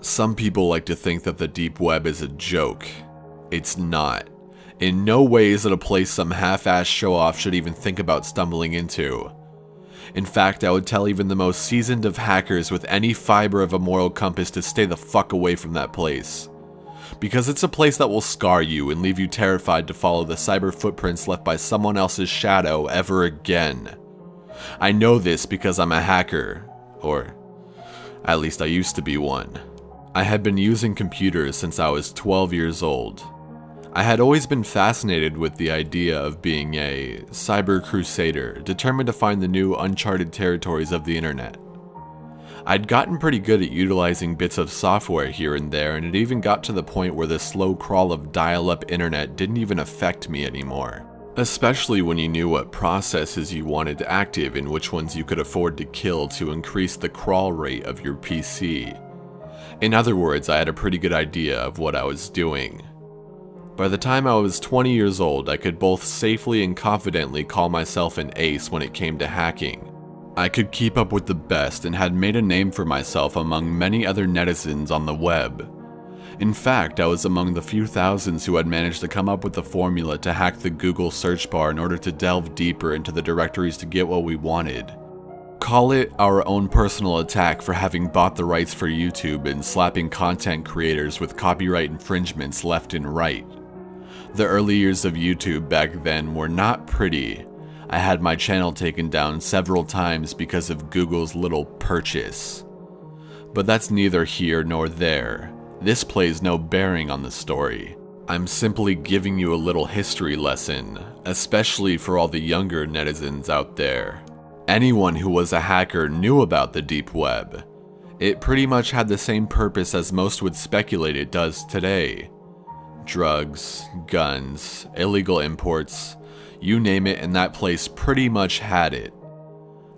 Some people like to think that the deep web is a joke. It's not. In no way is it a place some half-assed show-off should even think about stumbling into. In fact, I would tell even the most seasoned of hackers with any fiber of a moral compass to stay the fuck away from that place. Because it's a place that will scar you and leave you terrified to follow the cyber footprints left by someone else's shadow ever again. I know this because I'm a hacker, or at least I used to be one. I had been using computers since I was 12 years old. I had always been fascinated with the idea of being a cyber crusader, determined to find the new uncharted territories of the internet. I'd gotten pretty good at utilizing bits of software here and there, and it even got to the point where the slow crawl of dial-up internet didn't even affect me anymore. Especially when you knew what processes you wanted active and which ones you could afford to kill to increase the crawl rate of your PC. In other words, I had a pretty good idea of what I was doing. By the time I was 20 years old, I could both safely and confidently call myself an ace when it came to hacking. I could keep up with the best and had made a name for myself among many other netizens on the web. In fact, I was among the few thousands who had managed to come up with the formula to hack the Google search bar in order to delve deeper into the directories to get what we wanted. Call it our own personal attack for having bought the rights for YouTube and slapping content creators with copyright infringements left and right. The early years of YouTube back then were not pretty. I had my channel taken down several times because of Google's little purchase. But that's neither here nor there. This plays no bearing on the story. I'm simply giving you a little history lesson, especially for all the younger netizens out there. Anyone who was a hacker knew about the deep web. It pretty much had the same purpose as most would speculate it does today. Drugs, guns, illegal imports, you name it, and that place pretty much had it.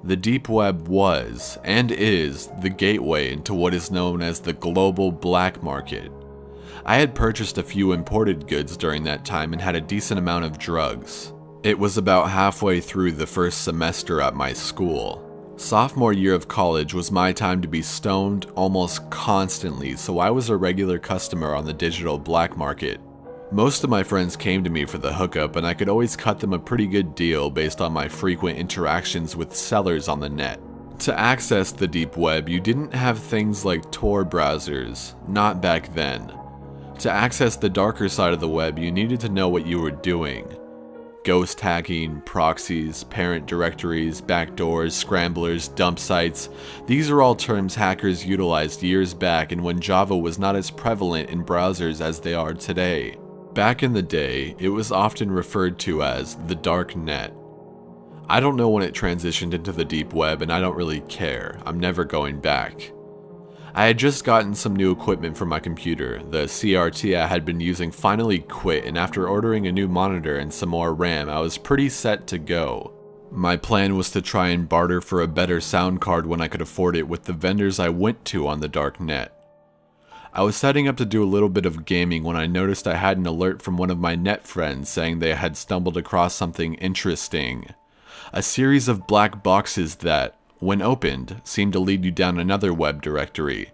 The deep web was, and is, the gateway into what is known as the global black market. I had purchased a few imported goods during that time and had a decent amount of drugs. It was about halfway through the first semester at my school. Sophomore year of college was my time to be stoned almost constantly, so I was a regular customer on the digital black market. Most of my friends came to me for the hookup, and I could always cut them a pretty good deal based on my frequent interactions with sellers on the net. To access the deep web, you didn't have things like Tor browsers, not back then. To access the darker side of the web, you needed to know what you were doing. Ghost hacking, proxies, parent directories, backdoors, scramblers, dump sites. These are all terms hackers utilized years back and when Java was not as prevalent in browsers as they are today. Back in the day, it was often referred to as the dark net. I don't know when it transitioned into the deep web and I don't really care. I'm never going back. I had just gotten some new equipment for my computer. The CRT I had been using finally quit, and after ordering a new monitor and some more RAM, I was pretty set to go. My plan was to try and barter for a better sound card when I could afford it with the vendors I went to on the dark net. I was setting up to do a little bit of gaming when I noticed I had an alert from one of my net friends saying they had stumbled across something interesting. A series of black boxes that, when opened, seemed to lead you down another web directory.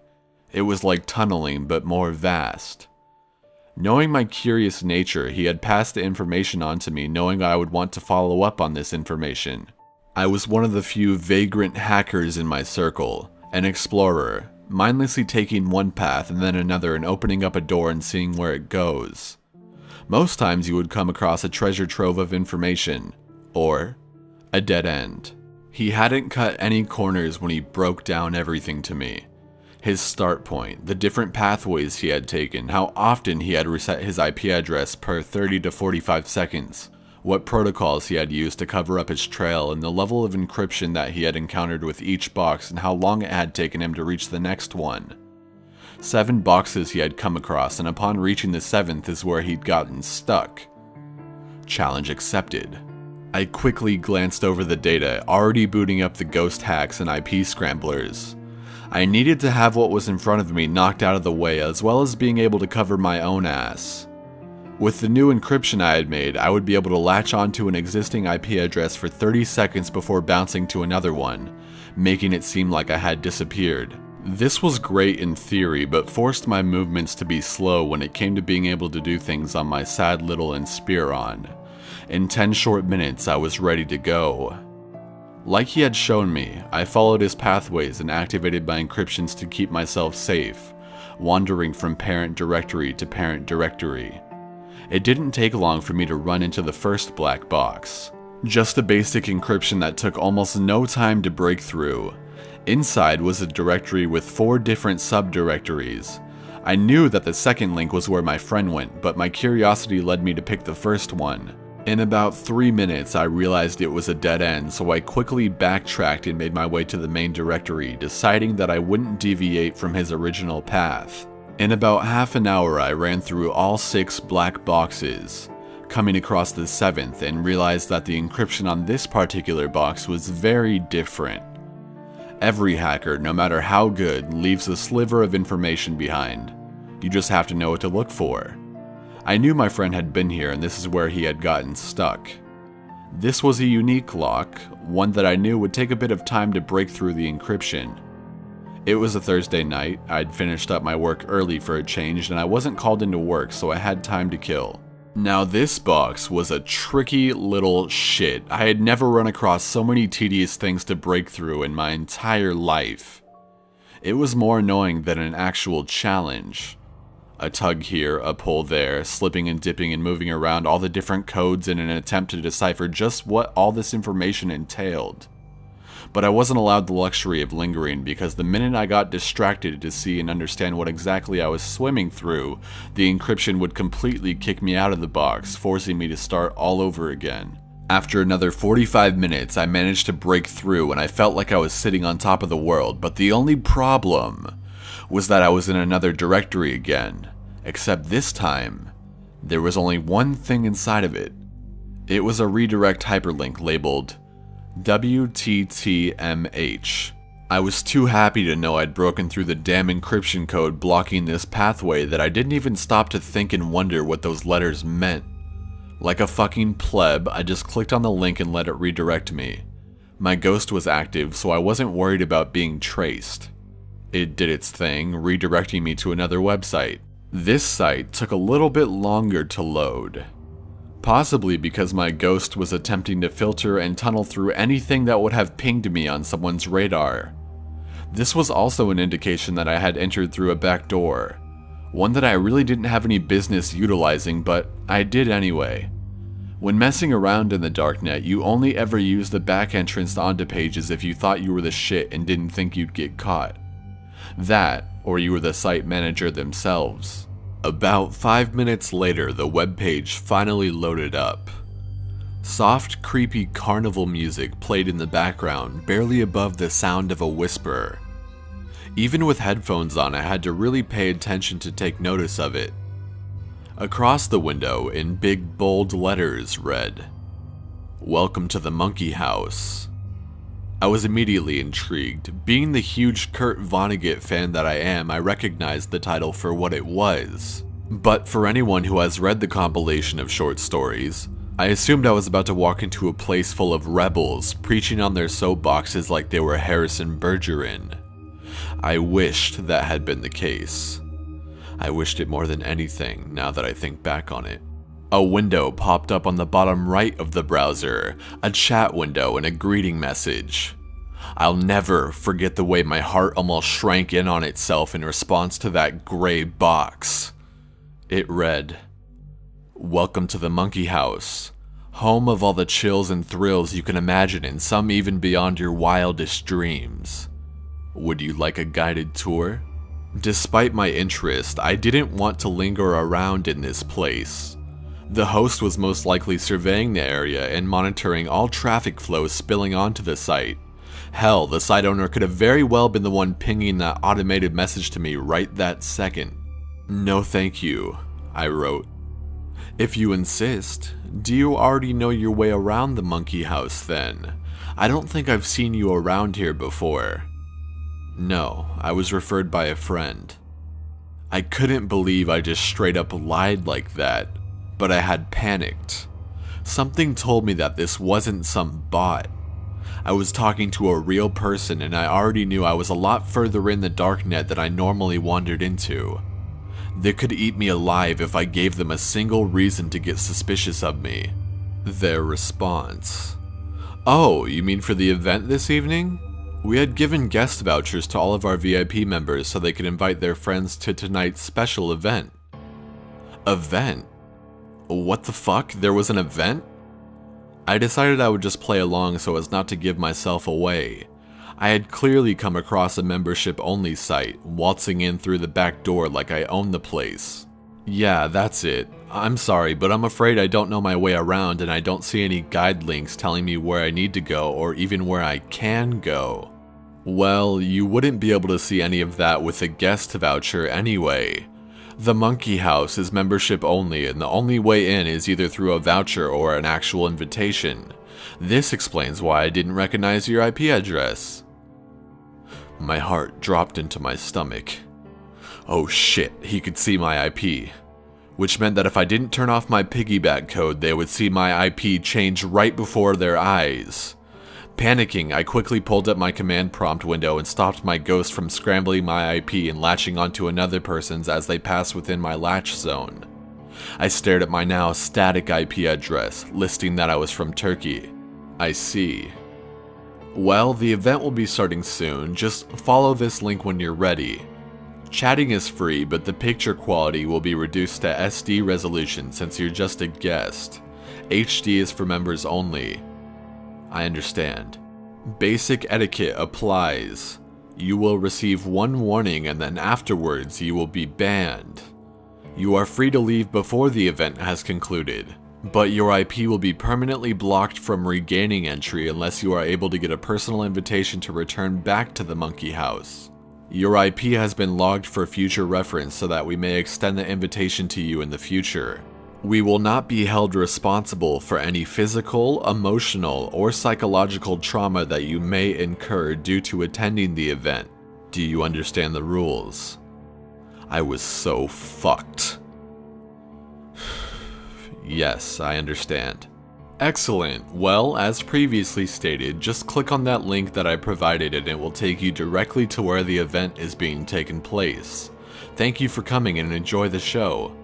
It was like tunneling, but more vast. Knowing my curious nature, he had passed the information on to me, knowing I would want to follow up on this information. I was one of the few vagrant hackers in my circle, an explorer, mindlessly taking one path and then another and opening up a door and seeing where it goes. Most times you would come across a treasure trove of information, or a dead end. He hadn't cut any corners when he broke down everything to me. His start point, the different pathways he had taken, how often he had reset his IP address per 30 to 45 seconds, what protocols he had used to cover up his trail, and the level of encryption that he had encountered with each box and how long it had taken him to reach the next one. 7 boxes he had come across, and upon reaching the 7th is where he'd gotten stuck. Challenge accepted. I quickly glanced over the data, already booting up the ghost hacks and IP scramblers. I needed to have what was in front of me knocked out of the way, as well as being able to cover my own ass. With the new encryption I had made, I would be able to latch onto an existing IP address for 30 seconds before bouncing to another one, making it seem like I had disappeared. This was great in theory, but forced my movements to be slow when it came to being able to do things on my sad little Inspiron. In 10 short minutes, I was ready to go. Like he had shown me, I followed his pathways and activated my encryptions to keep myself safe, wandering from parent directory to parent directory. It didn't take long for me to run into the first black box. Just a basic encryption that took almost no time to break through. Inside was a directory with 4 different subdirectories. I knew that the second link was where my friend went, but my curiosity led me to pick the first one. In about 3 minutes, I realized it was a dead end, so I quickly backtracked and made my way to the main directory, deciding that I wouldn't deviate from his original path. In about half an hour, I ran through all 6 black boxes, coming across the 7th and realized that the encryption on this particular box was very different. Every hacker, no matter how good, leaves a sliver of information behind. You just have to know what to look for. I knew my friend had been here and this is where he had gotten stuck. This was a unique lock, one that I knew would take a bit of time to break through the encryption. It was a Thursday night, I'd finished up my work early for a change and I wasn't called into work, so I had time to kill. Now this box was a tricky little shit. I had never run across so many tedious things to break through in my entire life. It was more annoying than an actual challenge. A tug here, a pull there, slipping and dipping and moving around all the different codes in an attempt to decipher just what all this information entailed. But I wasn't allowed the luxury of lingering because the minute I got distracted to see and understand what exactly I was swimming through, the encryption would completely kick me out of the box, forcing me to start all over again. After another 45 minutes, I managed to break through and I felt like I was sitting on top of the world, but the only problem was that I was in another directory again. Except this time, there was only one thing inside of it. It was a redirect hyperlink labeled WTTMH. I was too happy to know I'd broken through the damn encryption code blocking this pathway that I didn't even stop to think and wonder what those letters meant. Like a fucking pleb, I just clicked on the link and let it redirect me. My ghost was active, so I wasn't worried about being traced. It did its thing, redirecting me to another website. This site took a little bit longer to load. Possibly because my ghost was attempting to filter and tunnel through anything that would have pinged me on someone's radar. This was also an indication that I had entered through a back door. One that I really didn't have any business utilizing, but I did anyway. When messing around in the darknet, you only ever use the back entrance onto pages if you thought you were the shit and didn't think you'd get caught. That, or you were the site manager themselves. About 5 minutes later, the webpage finally loaded up. Soft, creepy carnival music played in the background, barely above the sound of a whisper. Even with headphones on, I had to really pay attention to take notice of it. Across the window, in big bold letters, read, "Welcome to the Monkey House." I was immediately intrigued. Being the huge Kurt Vonnegut fan that I am, I recognized the title for what it was. But for anyone who has read the compilation of short stories, I assumed I was about to walk into a place full of rebels, preaching on their soapboxes like they were Harrison Bergeron. I wished that had been the case. I wished it more than anything, now that I think back on it. A window popped up on the bottom right of the browser, a chat window and a greeting message. I'll never forget the way my heart almost shrank in on itself in response to that gray box. It read, "Welcome to the Monkey House, home of all the chills and thrills you can imagine and some even beyond your wildest dreams. Would you like a guided tour?" Despite my interest, I didn't want to linger around in this place. The host was most likely surveying the area and monitoring all traffic flows spilling onto the site. Hell, the site owner could have very well been the one pinging that automated message to me right that second. "No thank you," I wrote. "If you insist, do you already know your way around the Monkey House then? I don't think I've seen you around here before." "No, I was referred by a friend." I couldn't believe I just straight up lied like that. But I had panicked. Something told me that this wasn't some bot. I was talking to a real person, and I already knew I was a lot further in the darknet than I normally wandered into. They could eat me alive if I gave them a single reason to get suspicious of me. Their response. Oh, you mean for the event this evening? We had given guest vouchers to all of our VIP members so they could invite their friends to tonight's special event. Event? What the fuck? There was an event? I decided I would just play along so as not to give myself away. I had clearly come across a membership-only site, waltzing in through the back door like I owned the place. Yeah, that's it. I'm sorry, but I'm afraid I don't know my way around and I don't see any guide links telling me where I need to go or even where I can go. Well, you wouldn't be able to see any of that with a guest voucher anyway. The Monkey House is membership only, and the only way in is either through a voucher or an actual invitation. This explains why I didn't recognize your IP address. My heart dropped into my stomach. Oh shit, he could see my IP. Which meant that if I didn't turn off my piggyback code, they would see my IP change right before their eyes. Panicking, I quickly pulled up my command prompt window and stopped my ghost from scrambling my IP and latching onto another person's as they passed within my latch zone. I stared at my now static IP address, listing that I was from Turkey. I see. Well, the event will be starting soon, just follow this link when you're ready. Chatting is free, but the picture quality will be reduced to SD resolution since you're just a guest. HD is for members only. I understand. Basic etiquette applies. You will receive one warning and then afterwards you will be banned. You are free to leave before the event has concluded, but your IP will be permanently blocked from regaining entry unless you are able to get a personal invitation to return back to the Monkey House. Your IP has been logged for future reference so that we may extend the invitation to you in the future. We will not be held responsible for any physical, emotional, or psychological trauma that you may incur due to attending the event. Do you understand the rules? I was so fucked. Yes, I understand. Excellent. Well, as previously stated, just click on that link that I provided and it will take you directly to where the event is being taken place. Thank you for coming and enjoy the show.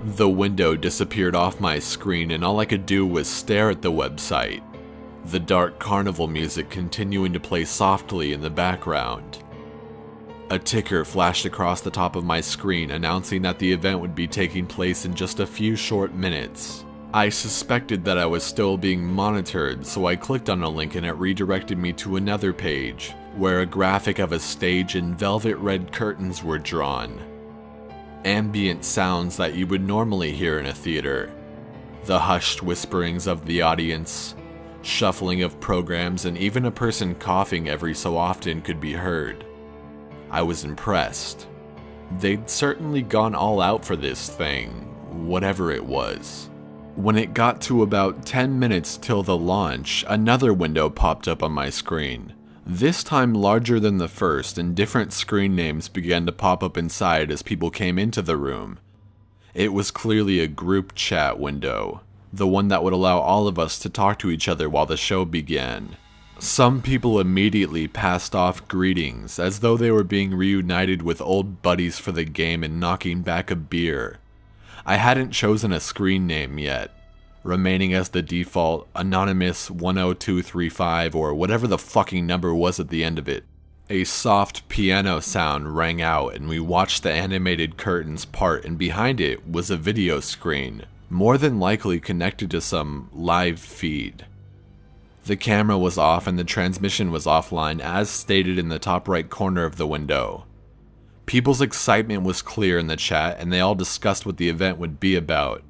The window disappeared off my screen and all I could do was stare at the website. The dark carnival music continuing to play softly in the background. A ticker flashed across the top of my screen announcing that the event would be taking place in just a few short minutes. I suspected that I was still being monitored, so I clicked on a link and it redirected me to another page, where a graphic of a stage and velvet red curtains were drawn. Ambient sounds that you would normally hear in a theater. The hushed whisperings of the audience, shuffling of programs, and even a person coughing every so often could be heard. I was impressed. They'd certainly gone all out for this thing, whatever it was. When it got to about 10 minutes till the launch, another window popped up on my screen. This time larger than the first, and different screen names began to pop up inside as people came into the room. It was clearly a group chat window, the one that would allow all of us to talk to each other while the show began. Some people immediately passed off greetings, as though they were being reunited with old buddies for the game and knocking back a beer. I hadn't chosen a screen name yet, remaining as the default Anonymous 10235 or whatever the fucking number was at the end of it. A soft piano sound rang out and we watched the animated curtains part, and behind it was a video screen, more than likely connected to some live feed. The camera was off and the transmission was offline as stated in the top right corner of the window. People's excitement was clear in the chat and they all discussed what the event would be about.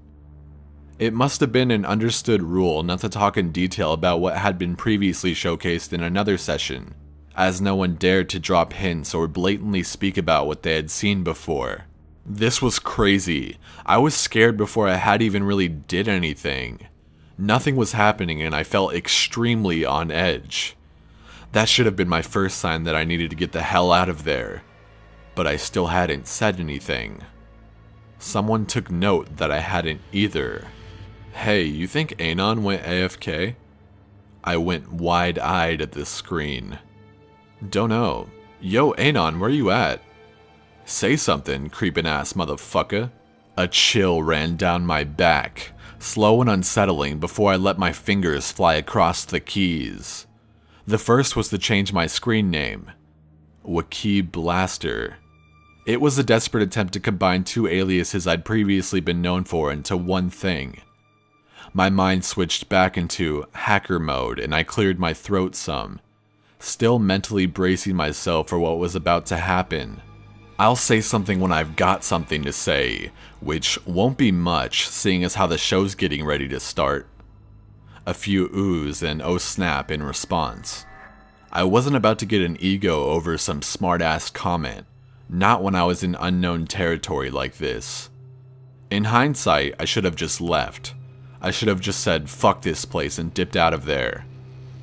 It must have been an understood rule not to talk in detail about what had been previously showcased in another session, as no one dared to drop hints or blatantly speak about what they had seen before. This was crazy. I was scared before I had even really did anything. Nothing was happening and I felt extremely on edge. That should have been my first sign that I needed to get the hell out of there. But I still hadn't said anything. Someone took note that I hadn't either. Hey, you think Anon went AFK? I went wide-eyed at this screen. Don't know. Yo, Anon, where you at? Say something, creepin' ass motherfucker. A chill ran down my back, slow and unsettling before I let my fingers fly across the keys. The first was to change my screen name. Wiki Blaster. It was a desperate attempt to combine two aliases I'd previously been known for into one thing. My mind switched back into hacker mode and I cleared my throat some, still mentally bracing myself for what was about to happen. I'll say something when I've got something to say, which won't be much seeing as how the show's getting ready to start. A few oohs and oh snap in response. I wasn't about to get an ego over some smart-ass comment, not when I was in unknown territory like this. In hindsight, I should have just left. I should have just said fuck this place and dipped out of there.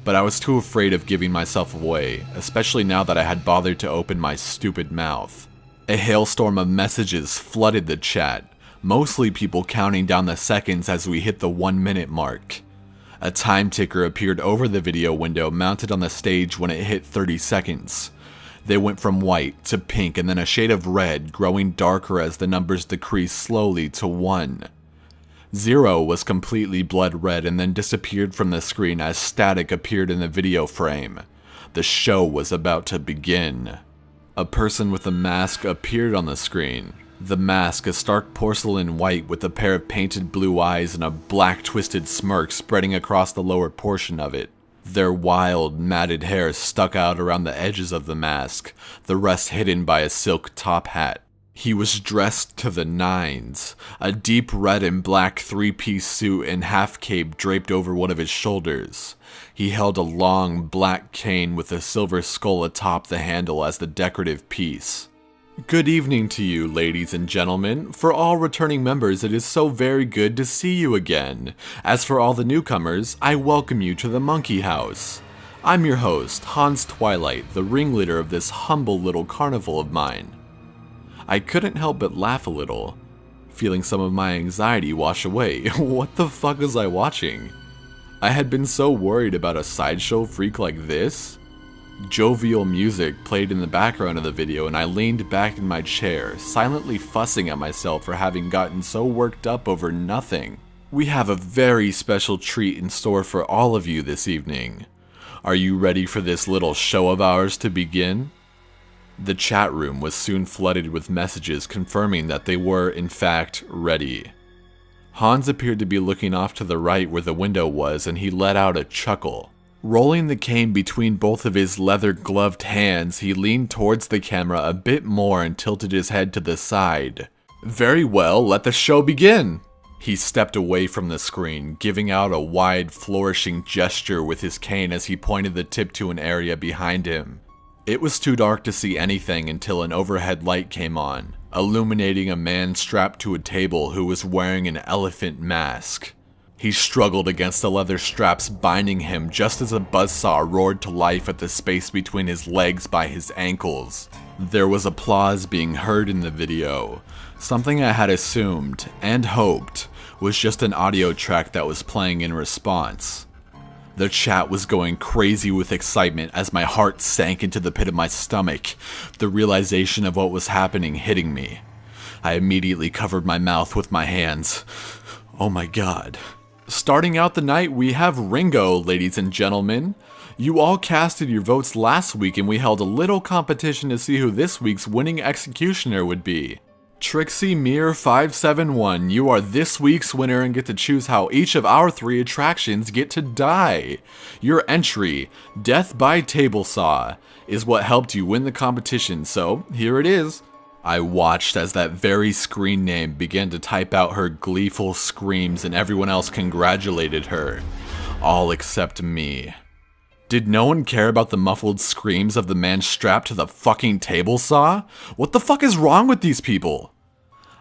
But I was too afraid of giving myself away, especially now that I had bothered to open my stupid mouth. A hailstorm of messages flooded the chat, mostly people counting down the seconds as we hit the 1 minute mark. A time ticker appeared over the video window mounted on the stage when it hit 30 seconds. They went from white to pink and then a shade of red, growing darker as the numbers decreased slowly to 1. 0 was completely blood red and then disappeared from the screen as static appeared in the video frame. The show was about to begin. A person with a mask appeared on the screen. The mask, a stark porcelain white with a pair of painted blue eyes and a black twisted smirk spreading across the lower portion of it. Their wild, matted hair stuck out around the edges of the mask, the rest hidden by a silk top hat. He was dressed to the nines, a deep red and black three-piece suit and half cape draped over one of his shoulders. He held a long, black cane with a silver skull atop the handle as the decorative piece. Good evening to you, ladies and gentlemen. For all returning members, it is so very good to see you again. As for all the newcomers, I welcome you to the Monkey House. I'm your host, Hans Twilight, the ringleader of this humble little carnival of mine. I couldn't help but laugh a little, feeling some of my anxiety wash away. What the fuck was I watching? I had been so worried about a sideshow freak like this. Jovial music played in the background of the video and I leaned back in my chair, silently fussing at myself for having gotten so worked up over nothing. We have a very special treat in store for all of you this evening. Are you ready for this little show of ours to begin? The chat room was soon flooded with messages confirming that they were, in fact, ready. Hans appeared to be looking off to the right where the window was and he let out a chuckle. Rolling the cane between both of his leather-gloved hands, he leaned towards the camera a bit more and tilted his head to the side. Very well, let the show begin! He stepped away from the screen, giving out a wide, flourishing gesture with his cane as he pointed the tip to an area behind him. It was too dark to see anything until an overhead light came on, illuminating a man strapped to a table who was wearing an elephant mask. He struggled against the leather straps binding him just as a buzzsaw roared to life at the space between his legs by his ankles. There was applause being heard in the video, something I had assumed, and hoped, was just an audio track that was playing in response. The chat was going crazy with excitement as my heart sank into the pit of my stomach, the realization of what was happening hitting me. I immediately covered my mouth with my hands. Oh my god. Starting out the night, we have Ringo, ladies and gentlemen. You all casted your votes last week and we held a little competition to see who this week's winning executioner would be. Trixie Mir 571, you are this week's winner and get to choose how each of our 3 attractions get to die. Your entry, Death by Table Saw, is what helped you win the competition, so here it is. I watched as that very screen name began to type out her gleeful screams and everyone else congratulated her. All except me. Did no one care about the muffled screams of the man strapped to the fucking table saw? What the fuck is wrong with these people?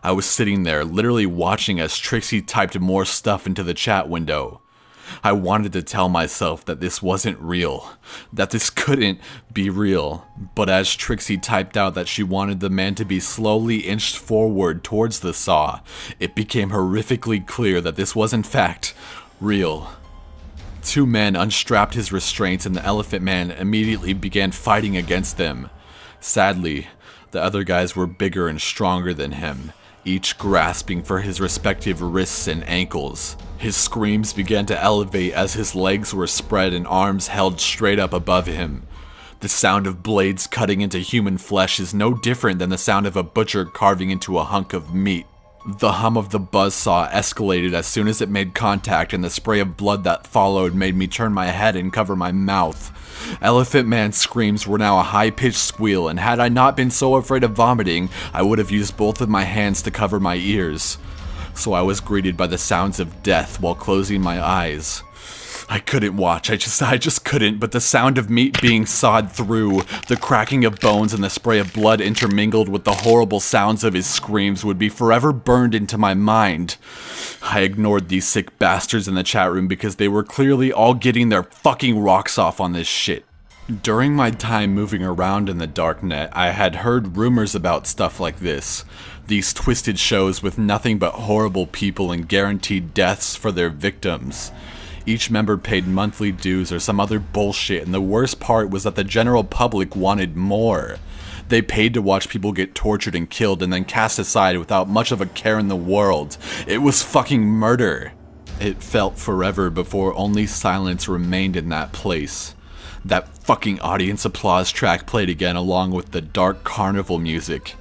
I was sitting there, literally watching as Trixie typed more stuff into the chat window. I wanted to tell myself that this wasn't real, that this couldn't be real, but as Trixie typed out that she wanted the man to be slowly inched forward towards the saw, it became horrifically clear that this was in fact real. 2 men unstrapped his restraints and the Elephant Man immediately began fighting against them. Sadly, the other guys were bigger and stronger than him, each grasping for his respective wrists and ankles. His screams began to elevate as his legs were spread and arms held straight up above him. The sound of blades cutting into human flesh is no different than the sound of a butcher carving into a hunk of meat. The hum of the buzzsaw escalated as soon as it made contact, and the spray of blood that followed made me turn my head and cover my mouth. Elephant Man's screams were now a high-pitched squeal, and had I not been so afraid of vomiting, I would have used both of my hands to cover my ears. So I was greeted by the sounds of death while closing my eyes. I couldn't watch, I just couldn't, but the sound of meat being sawed through, the cracking of bones and the spray of blood intermingled with the horrible sounds of his screams would be forever burned into my mind. I ignored these sick bastards in the chat room because they were clearly all getting their fucking rocks off on this shit. During my time moving around in the darknet, I had heard rumors about stuff like this. These twisted shows with nothing but horrible people and guaranteed deaths for their victims. Each member paid monthly dues or some other bullshit, and the worst part was that the general public wanted more. They paid to watch people get tortured and killed and then cast aside without much of a care in the world. It was fucking murder. It felt forever before only silence remained in that place. That fucking audience applause track played again along with the dark carnival music.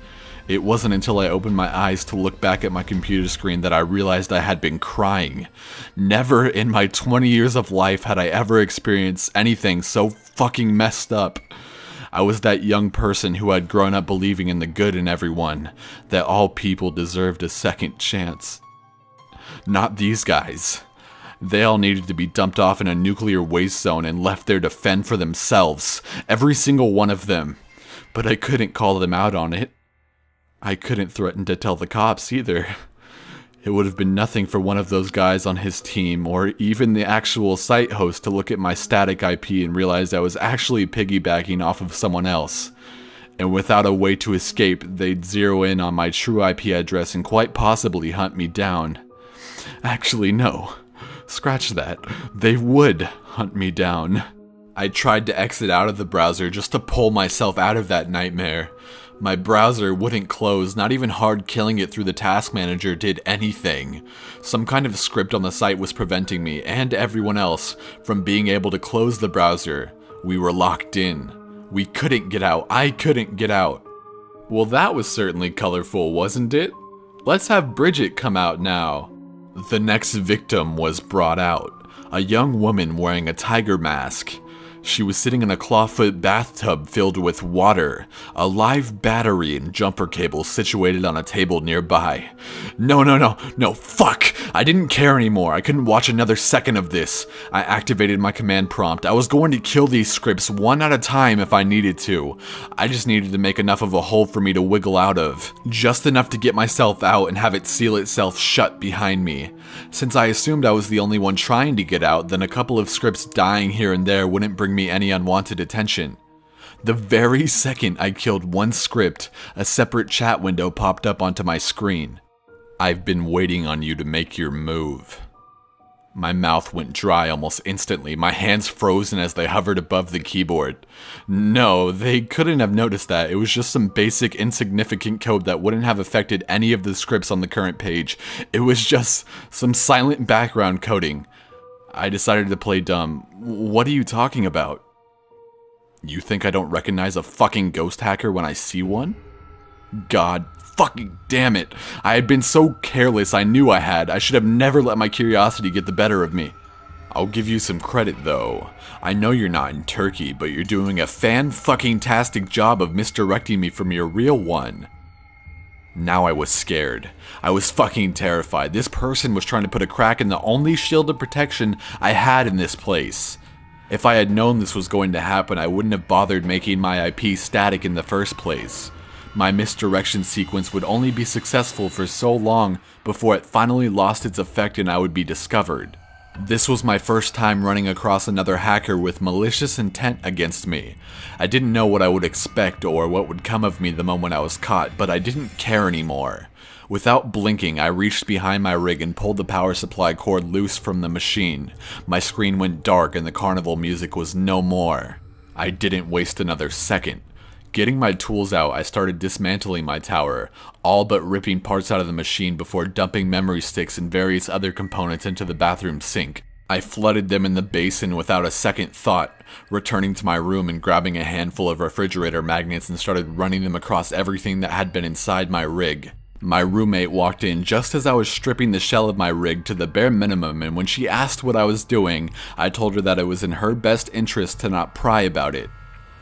It wasn't until I opened my eyes to look back at my computer screen that I realized I had been crying. Never in my 20 years of life had I ever experienced anything so fucking messed up. I was that young person who had grown up believing in the good in everyone, that all people deserved a second chance. Not these guys. They all needed to be dumped off in a nuclear waste zone and left there to fend for themselves. Every single one of them. But I couldn't call them out on it. I couldn't threaten to tell the cops either. It would have been nothing for one of those guys on his team, or even the actual site host, to look at my static IP and realize I was actually piggybacking off of someone else. And without a way to escape, they'd zero in on my true IP address and quite possibly hunt me down. Actually, no. Scratch that. They would hunt me down. I tried to exit out of the browser just to pull myself out of that nightmare. My browser wouldn't close, not even hard killing it through the task manager did anything. Some kind of script on the site was preventing me, and everyone else, from being able to close the browser. We were locked in. We couldn't get out. I couldn't get out. Well, that was certainly colorful, wasn't it? Let's have Bridget come out now. The next victim was brought out. A young woman wearing a tiger mask. She was sitting in a clawfoot bathtub filled with water, a live battery and jumper cable situated on a table nearby. No, fuck! I didn't care anymore. I couldn't watch another second of this. I activated my command prompt. I was going to kill these scripts one at a time if I needed to. I just needed to make enough of a hole for me to wiggle out of. Just enough to get myself out and have it seal itself shut behind me. Since I assumed I was the only one trying to get out, then a couple of scripts dying here and there wouldn't bring me any unwanted attention. The very second I killed one script, a separate chat window popped up onto my screen. I've been waiting on you to make your move. My mouth went dry almost instantly, my hands frozen as they hovered above the keyboard. No, they couldn't have noticed that. It was just some basic insignificant code that wouldn't have affected any of the scripts on the current page. It was just some silent background coding. I decided to play dumb. What are you talking about? You think I don't recognize a fucking ghost hacker when I see one? God fucking damn it. I had been so careless, I knew I had. I should have never let my curiosity get the better of me. I'll give you some credit though. I know you're not in Turkey, but you're doing a fan-fucking-tastic job of misdirecting me from your real one. Now I was scared. I was fucking terrified. This person was trying to put a crack in the only shield of protection I had in this place. If I had known this was going to happen, I wouldn't have bothered making my IP static in the first place. My misdirection sequence would only be successful for so long before it finally lost its effect and I would be discovered. This was my first time running across another hacker with malicious intent against me. I didn't know what I would expect or what would come of me the moment I was caught, but I didn't care anymore. Without blinking, I reached behind my rig and pulled the power supply cord loose from the machine. My screen went dark and the carnival music was no more. I didn't waste another second. Getting my tools out, I started dismantling my tower, all but ripping parts out of the machine before dumping memory sticks and various other components into the bathroom sink. I flooded them in the basin without a second thought, returning to my room and grabbing a handful of refrigerator magnets and started running them across everything that had been inside my rig. My roommate walked in just as I was stripping the shell of my rig to the bare minimum, and when she asked what I was doing, I told her that it was in her best interest to not pry about it.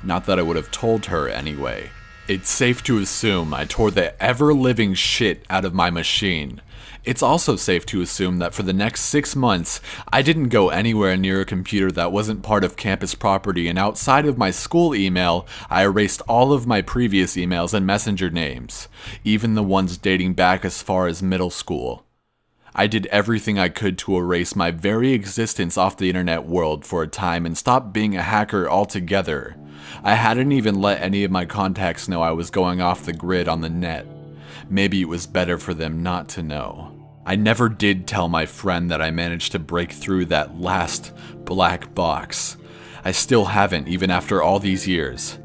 Not that I would have told her anyway. It's safe to assume I tore the ever-living shit out of my machine. It's also safe to assume that for the next 6 months, I didn't go anywhere near a computer that wasn't part of campus property, and outside of my school email, I erased all of my previous emails and messenger names, even the ones dating back as far as middle school. I did everything I could to erase my very existence off the internet world for a time and stop being a hacker altogether. I hadn't even let any of my contacts know I was going off the grid on the net. Maybe it was better for them not to know. I never did tell my friend that I managed to break through that last black box. I still haven't, even after all these years.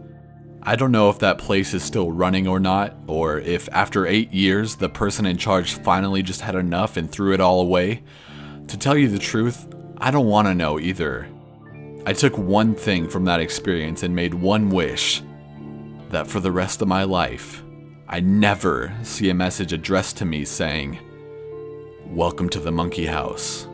I don't know if that place is still running or not, or if after 8 years the person in charge finally just had enough and threw it all away. To tell you the truth, I don't want to know either. I took one thing from that experience and made one wish, that for the rest of my life, I never see a message addressed to me saying, "Welcome to the Monkey House."